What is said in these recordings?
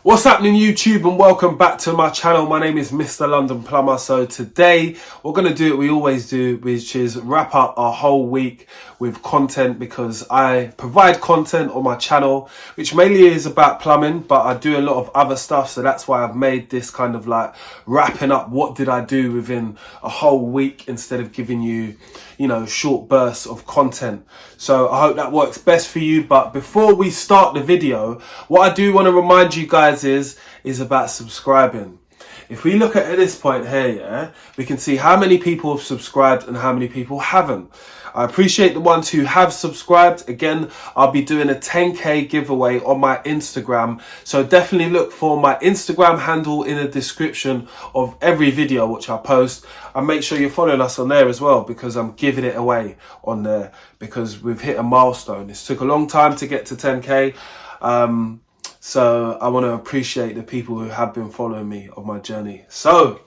What's happening YouTube, and welcome back to my channel. My name is Mr. London Plumber. So today we're going to do what we always do, which is wrap up our whole week with content, because I provide content on my channel which mainly is about plumbing, but I do a lot of other stuff. So that's why I've made this kind of like wrapping up what did I do within a whole week, instead of giving you, short bursts of content. So I hope that works best for you. But before we start the video, what I do want to remind you guys is about subscribing. If we look at this point here, we can see how many people have subscribed and how many people haven't. I appreciate the ones who have subscribed. Again, I'll be doing a 10k giveaway on my Instagram, so definitely look for my Instagram handle in the description of every video which I post, and make sure you're following us on there as well, because I'm giving it away on there, because we've hit a milestone. It took a long time to get to 10k. So I want to appreciate the people who have been following me on my journey. So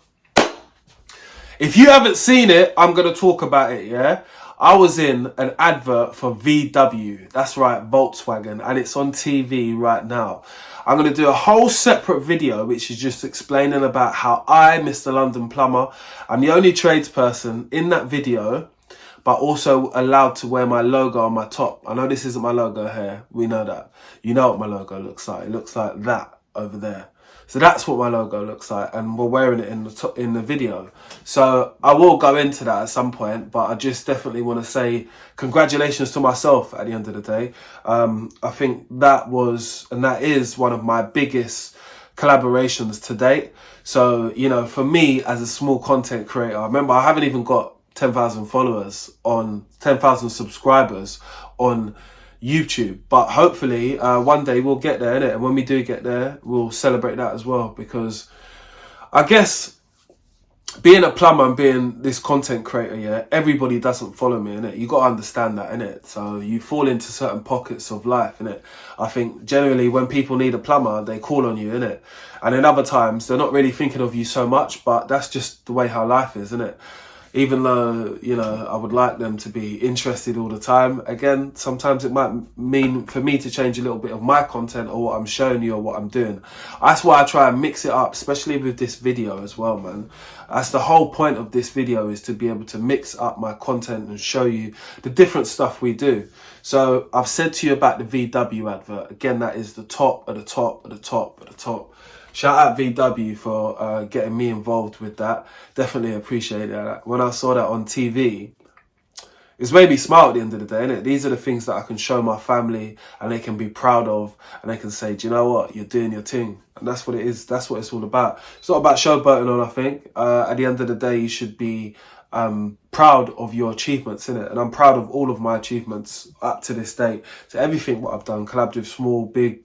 if you haven't seen it, I'm going to talk about it, yeah? I was in an advert for VW, that's right, Volkswagen, and it's on TV right now. I'm going to do a whole separate video which is just explaining about how I, Mr. London Plumber, I'm the only tradesperson in that video, but also allowed to wear my logo on my top. I know this isn't my logo here, we know that. You know what my logo looks like. It looks like that over there. So that's what my logo looks like, and we're wearing it in the video. So I will go into that at some point, but I just definitely want to say congratulations to myself at the end of the day. I think that was, and that is, one of my biggest collaborations to date. So, for me as a small content creator, remember I haven't even got 10,000 followers on 10,000 subscribers on YouTube, but hopefully one day we'll get there, innit? And when we do get there, we'll celebrate that as well, because I guess being a plumber and being this content creator, yeah, everybody doesn't follow me, innit? You got to understand that, innit? So you fall into certain pockets of life, innit? I think generally when people need a plumber, they call on you, innit? And then other times they're not really thinking of you so much, but that's just the way how life is, innit? Even though, I would like them to be interested all the time. Again, sometimes it might mean for me to change a little bit of my content or what I'm showing you or what I'm doing. That's why I try and mix it up, especially with this video as well, man. That's the whole point of this video, is to be able to mix up my content and show you the different stuff we do. So I've said to you about the VW advert. Again, that is the top of the top of the top of the top. Shout out VW for getting me involved with that. Definitely appreciate that. When I saw that on TV, it's made me smile at the end of the day, innit? These are the things that I can show my family and they can be proud of, and they can say, do you know what? You're doing your thing. And that's what it is. That's what it's all about. It's not about showboating on, I think. At the end of the day, you should be proud of your achievements, innit? And I'm proud of all of my achievements up to this date. So everything what I've done, collabed with small, big,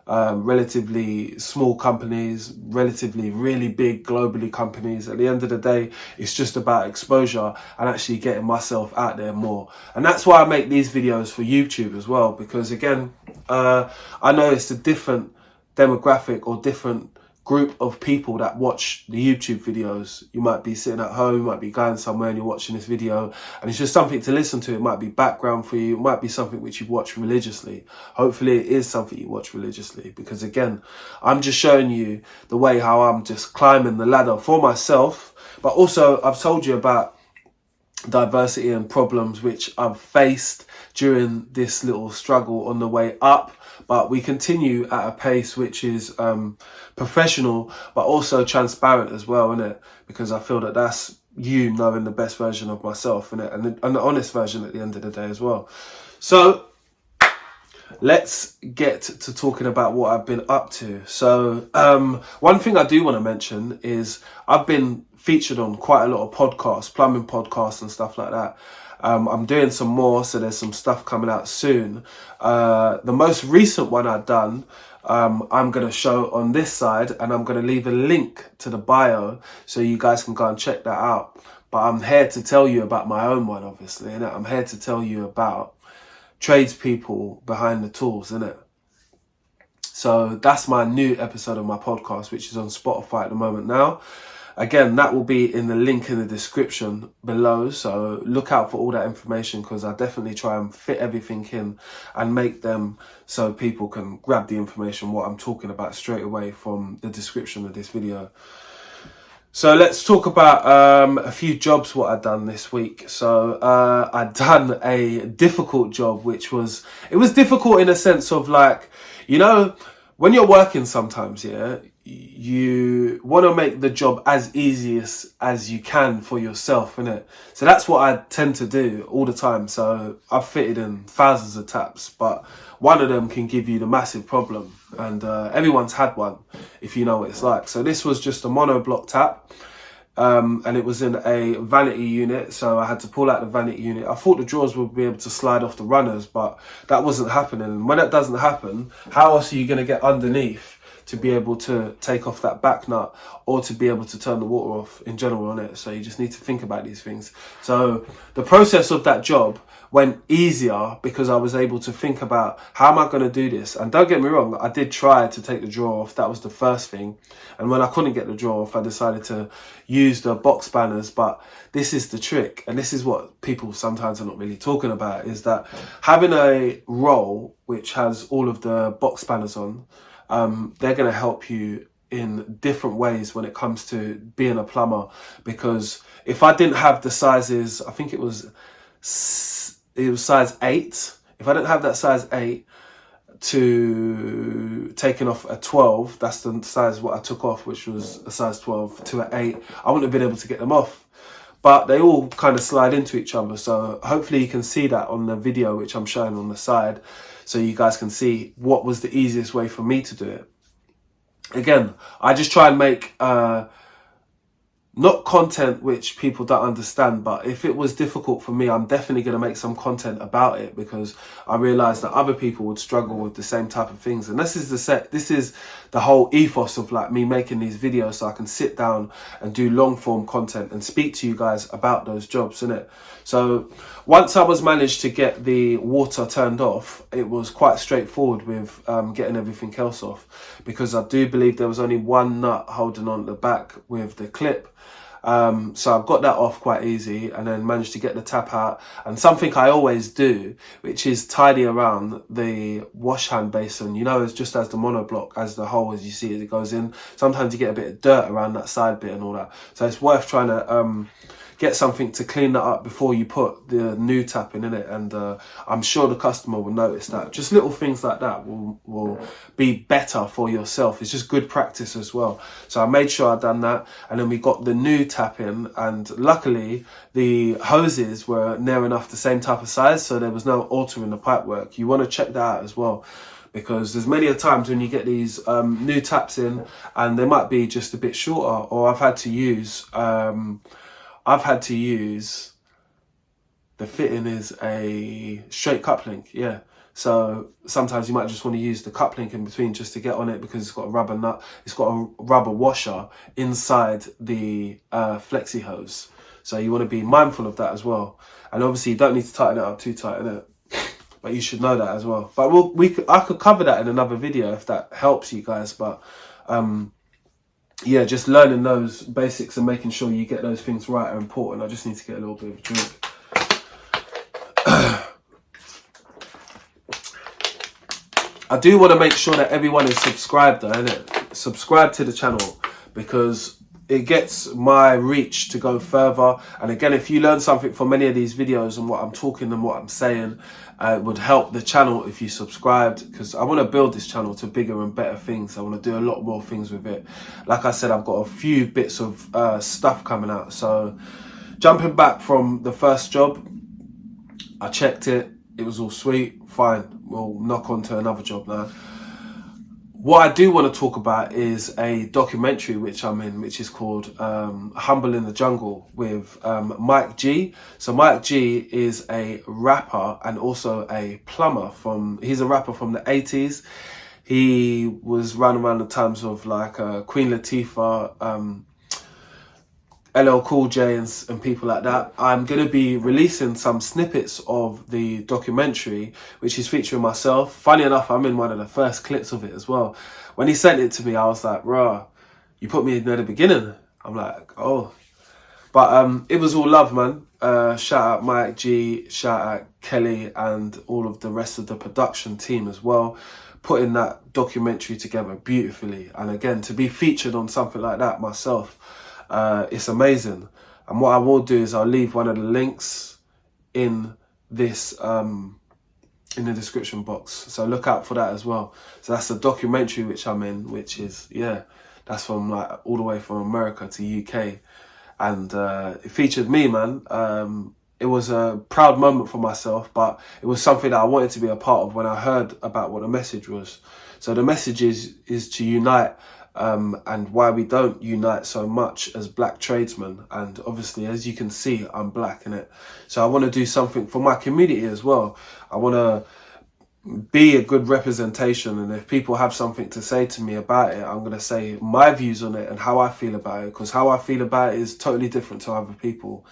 relatively small companies, relatively really big globally companies. At the end of the day, it's just about exposure and actually getting myself out there more. And that's why I make these videos for YouTube as well, because again, I know it's a different demographic or different group of people that watch the YouTube videos. You might be sitting at home, you might be going somewhere and you're watching this video and it's just something to listen to. It might be background for you. It might be something which you watch religiously. Hopefully it is something you watch religiously, because again, I'm just showing you the way how I'm just climbing the ladder for myself. But also I've told you about diversity and problems which I've faced during this little struggle on the way up. But we continue at a pace which is professional, but also transparent as well, innit? Because I feel that that's you knowing the best version of myself, innit? And the honest version at the end of the day as well. So let's get to talking about what I've been up to. So one thing I do want to mention is I've been featured on quite a lot of podcasts, plumbing podcasts and stuff like that. I'm doing some more, so there's some stuff coming out soon. The most recent one I've done, I'm going to show on this side, and I'm going to leave a link to the bio so you guys can go and check that out. But I'm here to tell you about my own one, obviously, innit? I'm here to tell you about tradespeople behind the tools, innit? So that's my new episode of my podcast, which is on Spotify at the moment now. Again, that will be in the link in the description below, so look out for all that information, because I definitely try and fit everything in and make them so people can grab the information, what I'm talking about, straight away from the description of this video. So let's talk about a few jobs what I've done this week. So I've done a difficult job, which was, it was difficult in a sense of like, you know, when you're working sometimes, yeah, you want to make the job as easy as you can for yourself, innit? So that's what I tend to do all the time. So I've fitted in thousands of taps, but one of them can give you the massive problem, and everyone's had one if you know what it's like. So this was just a monoblock tap, and it was in a vanity unit, so I had to pull out the vanity unit. I thought the drawers would be able to slide off the runners, but that wasn't happening. And when that doesn't happen, how else are you going to get underneath to be able to take off that back nut, or to be able to turn the water off in general on it? So you just need to think about these things. So the process of that job went easier because I was able to think about, how am I going to do this? And don't get me wrong, I did try to take the drawer off. That was the first thing. And when I couldn't get the drawer off, I decided to use the box spanners. But this is the trick, and this is what people sometimes are not really talking about, is that having a roll which has all of the box spanners on, they're going to help you in different ways when it comes to being a plumber. Because if I didn't have the sizes, I think it was size 8. If I didn't have that size 8 to taking off a 12, that's the size what I took off, which was a size 12, to an 8, I wouldn't have been able to get them off. But they all kind of slide into each other. So hopefully you can see that on the video, which I'm showing on the side, so you guys can see what was the easiest way for me to do it. Again, I just try and make not content which people don't understand, but if it was difficult for me, I'm definitely going to make some content about it, because I realized that other people would struggle with the same type of things. And this is the whole ethos of like me making these videos, so I can sit down and do long form content and speak to you guys about those jobs, innit? So once I was managed to get the water turned off, it was quite straightforward with getting everything else off, because I do believe there was only one nut holding on the back with the clip. So I've got that off quite easy, and then managed to get the tap out. And something I always do, which is tidy around the wash hand basin, you know, it's just as the monoblock, as the hole as you see as it goes in. Sometimes you get a bit of dirt around that side bit and all that. So it's worth trying to get something to clean that up before you put the new tapping in it. And I'm sure the customer will notice that. Just little things like that will be better for yourself. It's just good practice as well. So I made sure I'd done that, and then we got the new tap in, and luckily the hoses were near enough the same type of size, so there was no altering the pipe work. You want to check that out as well, because there's many a times when you get these new taps in and they might be just a bit shorter, or I've had to use the fitting is a straight cup link, yeah. So sometimes you might just want to use the cup link in between just to get on it, because it's got a rubber nut, it's got a rubber washer inside the flexi hose. So you want to be mindful of that as well. And obviously you don't need to tighten it up too tight, innit? But you should know that as well. But I could cover that in another video if that helps you guys. But yeah, just learning those basics and making sure you get those things right are important. I just need to get a little bit of a drink. I do want to make sure that everyone is subscribed though, innit? Subscribe to the channel, because it gets my reach to go further. And again, if you learn something from any of these videos and what I'm talking and what I'm saying, it would help the channel if you subscribed, because I want to build this channel to bigger and better things. I want to do a lot more things with it. Like I said, I've got a few bits of stuff coming out. So jumping back from the first job, I checked it. It was all sweet. Fine. We'll knock on to another job now. What I do want to talk about is a documentary which I'm in, which is called Humble in the Jungle, with Mike G. So Mike G is a rapper and also a plumber he's a rapper from the 80s. He was around the times of like Queen Latifah, LL Cool J and people like that. I'm going to be releasing some snippets of the documentary, which is featuring myself. Funny enough, I'm in one of the first clips of it as well. When he sent it to me, I was like, "Rah, you put me in there at the beginning." I'm like, oh. But it was all love, man. Shout out Mike G, shout out Kelly and all of the rest of the production team as well, putting that documentary together beautifully. And again, to be featured on something like that myself, it's amazing. And what I will do is I'll leave one of the links in this in the description box, so look out for that as well. So that's the documentary which I'm in, which is, yeah, that's from like all the way from America to UK. And it featured me, man. It was a proud moment for myself, but it was something that I wanted to be a part of when I heard about what the message was. So the message is to unite, and why we don't unite so much as black tradesmen. And obviously, as you can see, I'm black, innit? So I want to do something for my community as well. I want to be a good representation, and if people have something to say to me about it, I'm going to say my views on it and how I feel about it, because how I feel about it is totally different to other people.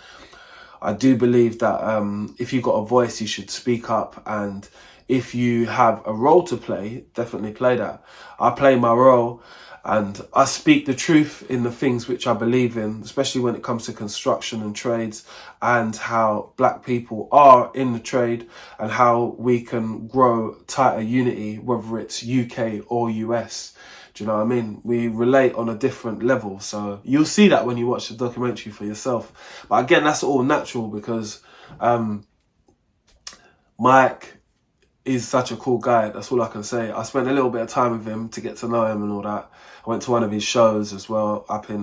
I do believe that if you've got a voice, you should speak up, and if you have a role to play, definitely play that. I play my role, and I speak the truth in the things which I believe in, especially when it comes to construction and trades, and how black people are in the trade and how we can grow tighter unity, whether it's UK or US. Do you know what I mean? We relate on a different level. So you'll see that when you watch the documentary for yourself. But again, that's all natural because Mike is such a cool guy. That's all I can say. I spent a little bit of time with him to get to know him and all that. I went to one of his shows as well up in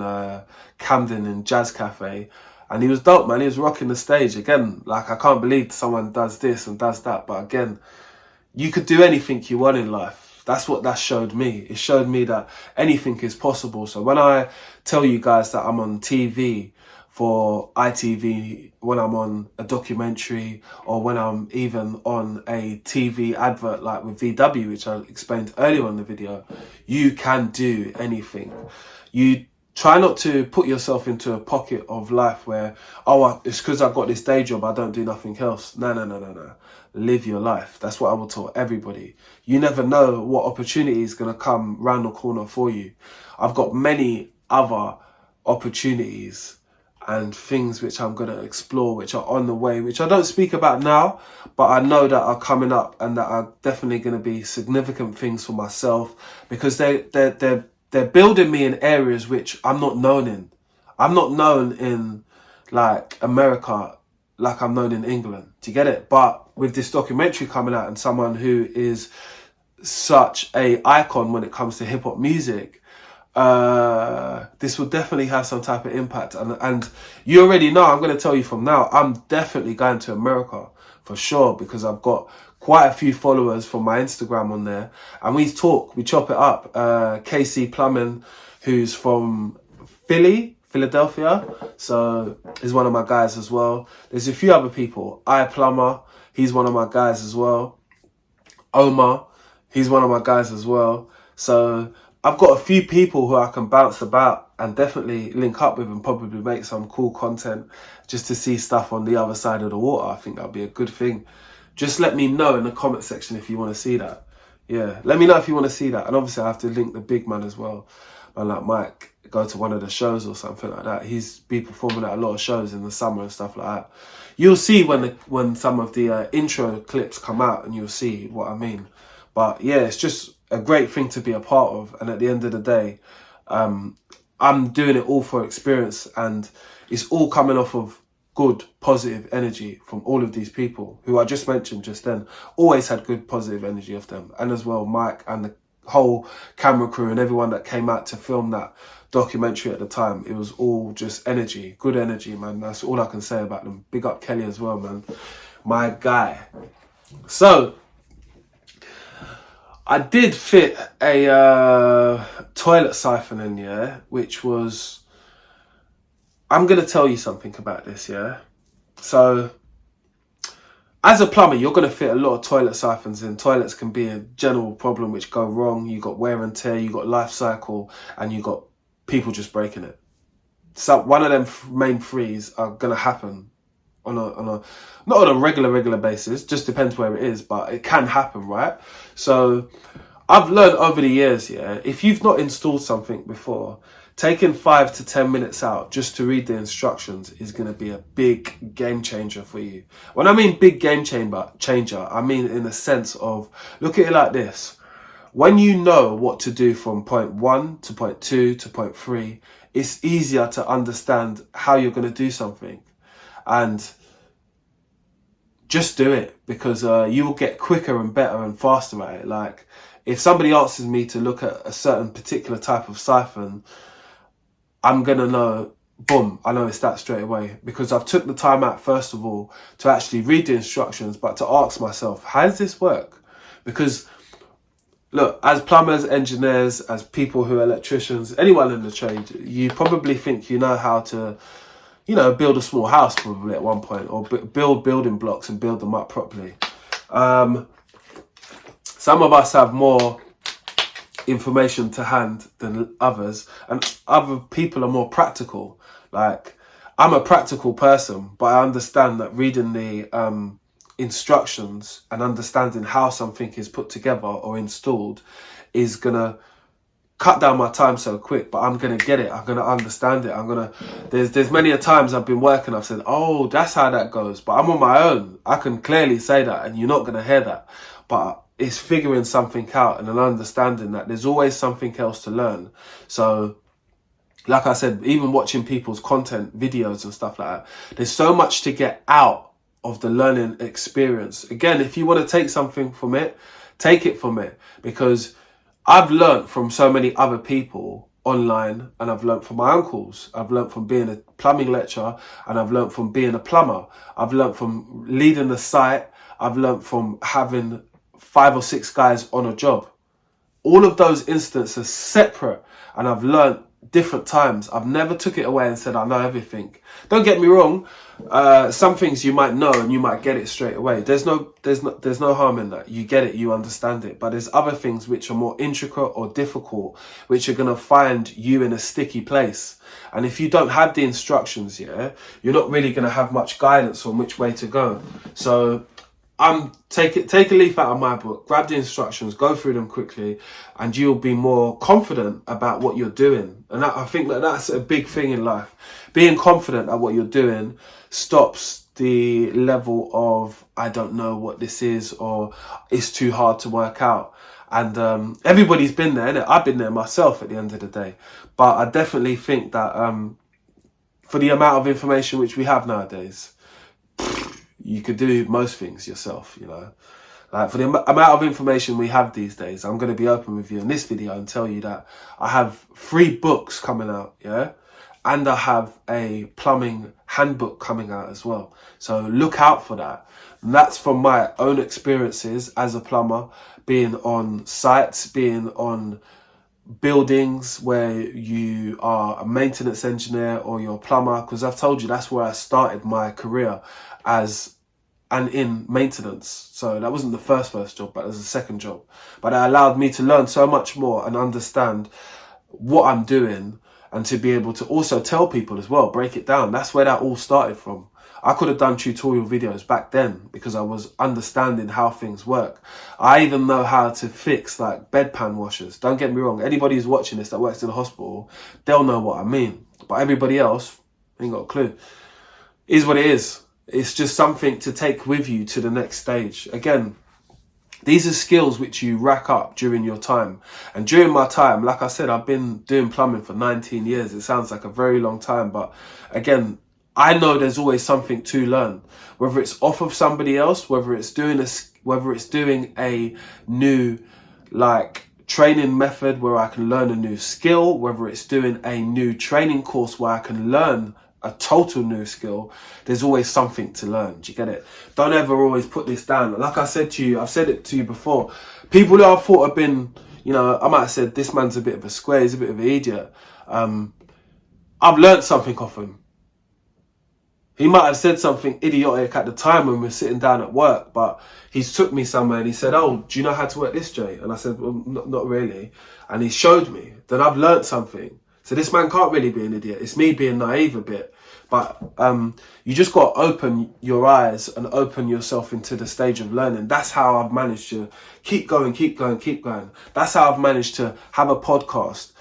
Camden in Jazz Cafe, and he was dope, man. He was rocking the stage. Again, like, I can't believe someone does this and does that. But again, you could do anything you want in life. That's what that showed me. It showed me that anything is possible. So when I tell you guys that I'm on TV for ITV, when I'm on a documentary, or when I'm even on a TV advert like with VW, which I explained earlier in the video, you can do anything. You try not to put yourself into a pocket of life where, oh, it's because I've got this day job, I don't do nothing else. No. Live your life. That's what I will tell everybody. You never know what opportunity is going to come round the corner for you. I've got many other opportunities and things which I'm going to explore, which are on the way, which I don't speak about now, but I know that are coming up and that are definitely going to be significant things for myself, because they're building me in areas which I'm not known in. I'm not known in like America like I'm known in England. Do you get it? But with this documentary coming out and someone who is such a icon when it comes to hip hop music, this will definitely have some type of impact. And you already know, I'm going to tell you from now, I'm definitely going to America for sure, because I've got quite a few followers from my Instagram on there, and we chop it up. KC Plumbing, who's from Philadelphia, so is one of my guys as well. There's a few other people. Plumber, he's one of my guys as well. Omar, he's one of my guys as well. So I've got a few people who I can bounce about and definitely link up with and probably make some cool content just to see stuff on the other side of the water. I think that'd be a good thing. Just let me know in the comment section if you want to see that. Yeah, let me know if you want to see that. And obviously I have to link the big man as well. Man like Mike, go to one of the shows or something like that. He's been performing at a lot of shows in the summer and stuff like that. You'll see when some of the intro clips come out, and you'll see what I mean. But yeah, it's just a great thing to be a part of. And at the end of the day, I'm doing it all for experience, and it's all coming off of good, positive energy from all of these people who I just mentioned just then. Always had good, positive energy of them. And as well, Mike and the whole camera crew and everyone that came out to film that documentary at the time. It was all just energy, good energy, man. That's all I can say about them. Big up Kelly as well, man. My guy. So I did fit a toilet siphon in, yeah, which was, I'm going to tell you something about this, yeah. So as a plumber, you're going to fit a lot of toilet siphons in. Toilets can be a general problem which go wrong. You got wear and tear, you got life cycle, and you got people just breaking it. So one of them main threes are going to happen on a not on a regular basis, just depends where it is, but it can happen, right? So I've learned over the years, yeah, if you've not installed something before, taking 5 to 10 minutes out just to read the instructions is going to be a big game changer for you. When I mean big game changer, I mean in the sense of, look at it like this. When you know what to do from point 1 to point 2 to point 3, it's easier to understand how you're going to do something. And just do it, because you will get quicker and better and faster at it. Like, if somebody asks me to look at a certain particular type of siphon, I'm going to know, boom, I know it's that straight away, because I've took the time out, first of all, to actually read the instructions, but to ask myself, how does this work? Because look, as plumbers, engineers, as people who are electricians, anyone in the trade, you probably think you know how to, you know, build a small house probably at one point, or build building blocks and build them up properly. Some of us have more information to hand than others, and other people are more practical. Like, I'm a practical person, but I understand that reading the instructions and understanding how something is put together or installed is gonna cut down my time so quick. But I'm gonna get it, I'm gonna understand it, there's many a times I've been working, I've said, oh, that's how that goes, but I'm on my own. I can clearly say that and you're not gonna hear that, but it's figuring something out and an understanding that there's always something else to learn. So like I said, even watching people's content videos and stuff like that, there's so much to get out of the learning experience. Again, if you want to take something from it, take it from it, because I've learned from so many other people online, and I've learned from my uncles, I've learned from being a plumbing lecturer, and I've learned from being a plumber, I've learned from leading the site, I've learned from having 5 or 6 guys on a job. All of those instances are separate, and I've learned different times. I've never took it away and said I know everything. Don't get me wrong, some things you might know and you might get it straight away. There's no harm in that. You get it, you understand it. But there's other things which are more intricate or difficult, which are going to find you in a sticky place. And if you don't have the instructions, you're not really going to have much guidance on which way to go. So take a leaf out of my book, grab the instructions, go through them quickly, and you'll be more confident about what you're doing. And I think that's a big thing in life. Being confident at what you're doing stops the level of, I don't know what this is, or it's too hard to work out. And everybody's been there, innit? I've been there myself at the end of the day. But I definitely think that for the amount of information which we have nowadays, you could do most things yourself, you know. Like, for the amount of information we have these days, I'm going to be open with you in this video and tell you that I have 3 books coming out, yeah? And I have a plumbing handbook coming out as well. So look out for that. And that's from my own experiences as a plumber, being on sites, being on buildings where you are a maintenance engineer or you're a plumber, because I've told you that's where I started my career in maintenance. So that wasn't the first job, but it was the second job. But it allowed me to learn so much more and understand what I'm doing, and to be able to also tell people as well, break it down. That's where that all started from. I could have done tutorial videos back then because I was understanding how things work. I even know how to fix like bedpan washers. Don't get me wrong. Anybody who's watching this that works in a hospital, they'll know what I mean. But everybody else ain't got a clue. It is what it is. It's just something to take with you to the next stage. Again, these are skills which you rack up during your time. And during my time, like I said, I've been doing plumbing for 19 years. It sounds like a very long time, but again, I know there's always something to learn, whether it's off of somebody else, whether it's doing a new like training method where I can learn a new skill, whether it's doing a new training course where I can learn a total new skill. There's always something to learn. Do you get it? Don't ever always put this down. Like I said to you, I've said it to you before. People who I thought have been, you know, I might have said this man's a bit of a square, he's a bit of an idiot. I've learned something off him. He might have said something idiotic at the time when we were sitting down at work, but he's took me somewhere and he said, oh, do you know how to work this, Jay? And I said, well, not really. And he showed me. Then I've learned something. So this man can't really be an idiot. It's me being naive a bit. But you just got to open your eyes and open yourself into the stage of learning. That's how I've managed to keep going. That's how I've managed to have a podcast.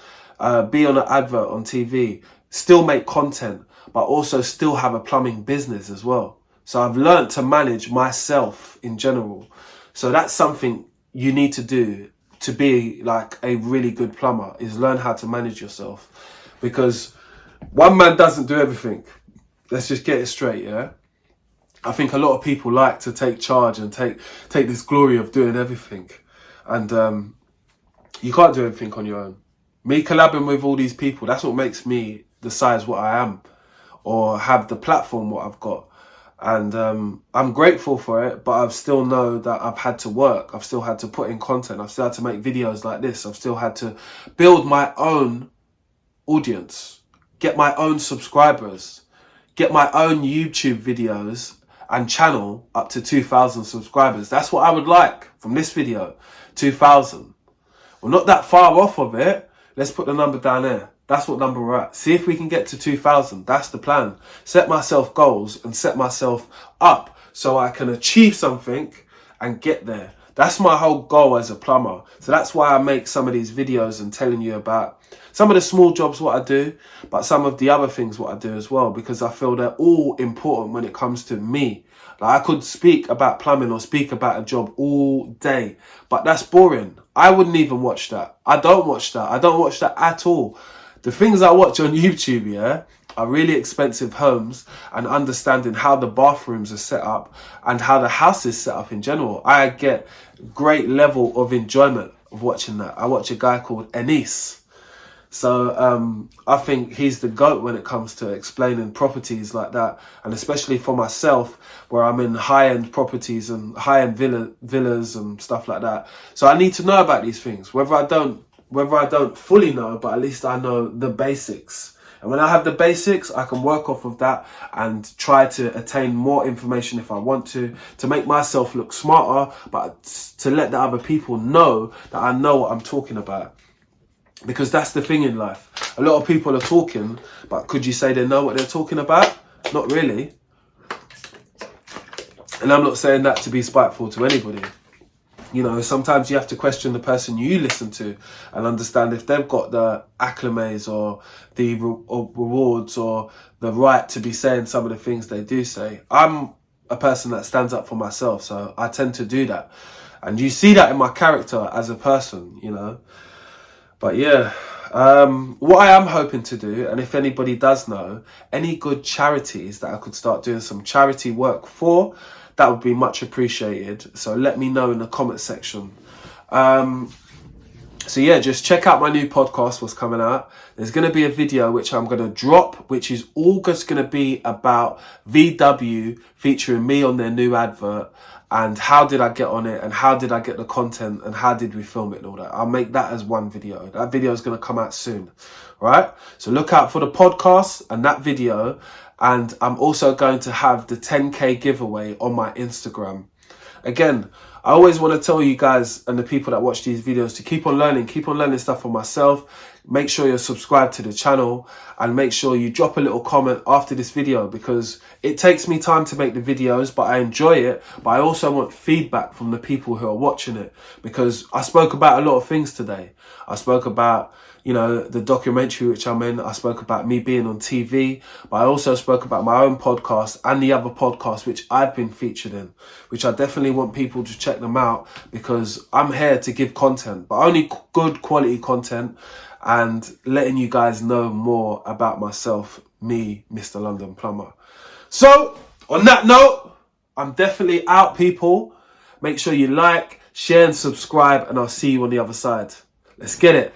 be on an advert on TV, still make content, but also still have a plumbing business as well. So I've learned to manage myself in general. So that's something you need to do to be like a really good plumber, is learn how to manage yourself. Because one man doesn't do everything. Let's just get it straight, yeah? I think a lot of people like to take charge and take this glory of doing everything. And you can't do everything on your own. Me collabing with all these people, that's what makes me the size what I am, or have the platform what I've got. And I'm grateful for it, but I still know that I've had to work. I've still had to put in content. I've still had to make videos like this. I've still had to build my own audience, get my own subscribers, get my own YouTube videos and channel up to 2,000 subscribers. That's what I would like from this video, 2,000. We're not that far off of it. Let's put the number down there. That's what number we're at. See if we can get to 2,000. That's the plan. Set myself goals and set myself up so I can achieve something and get there. That's my whole goal as a plumber. So that's why I make some of these videos and telling you about some of the small jobs what I do, but some of the other things what I do as well, because I feel they're all important when it comes to me. Like I could speak about plumbing or speak about a job all day, but that's boring. I wouldn't even watch that. I don't watch that. I don't watch that at all. The things I watch on YouTube, yeah, are really expensive homes and understanding how the bathrooms are set up and how the house is set up in general. I get great level of enjoyment of watching that. I watch a guy called Ennis. So I think he's the GOAT when it comes to explaining properties like that. And especially for myself, where I'm in high-end properties and high-end villas and stuff like that. So I need to know about these things, whether I don't fully know, but at least I know the basics. And when I have the basics, I can work off of that and try to attain more information if I want to make myself look smarter, but to let the other people know that I know what I'm talking about. Because that's the thing in life. A lot of people are talking, but could you say they know what they're talking about? Not really. And I'm not saying that to be spiteful to anybody. You know, sometimes you have to question the person you listen to and understand if they've got the acclimates or the rewards or the right to be saying some of the things they do say. I'm a person that stands up for myself, so I tend to do that. And you see that in my character as a person, you know. But yeah, what I am hoping to do, and if anybody does know, any good charities that I could start doing some charity work for, that would be much appreciated. So let me know in the comment section. So yeah, just check out my new podcast, what's coming out. There's going to be a video which I'm going to drop, which is all just going to be about VW featuring me on their new advert. And how did I get on it, and how did I get the content, and how did we film it and all that. I'll make that as one video. That video is going to come out soon, right? So look out for the podcast and that video. And I'm also going to have the 10K giveaway on my Instagram. Again, I always want to tell you guys and the people that watch these videos to keep on learning stuff for myself. Make sure you're subscribed to the channel and make sure you drop a little comment after this video, because it takes me time to make the videos, but I enjoy it. But I also want feedback from the people who are watching it, because I spoke about a lot of things today. I spoke about, you know, the documentary which I'm in. I spoke about me being on TV, but I also spoke about my own podcast and the other podcasts which I've been featured in, which I definitely want people to check them out, because I'm here to give content, but only good quality content, and letting you guys know more about myself, me, Mr. London Plumber. So on that note, I'm definitely out, people. Make sure you like, share and subscribe, and I'll see you on the other side. Let's get it.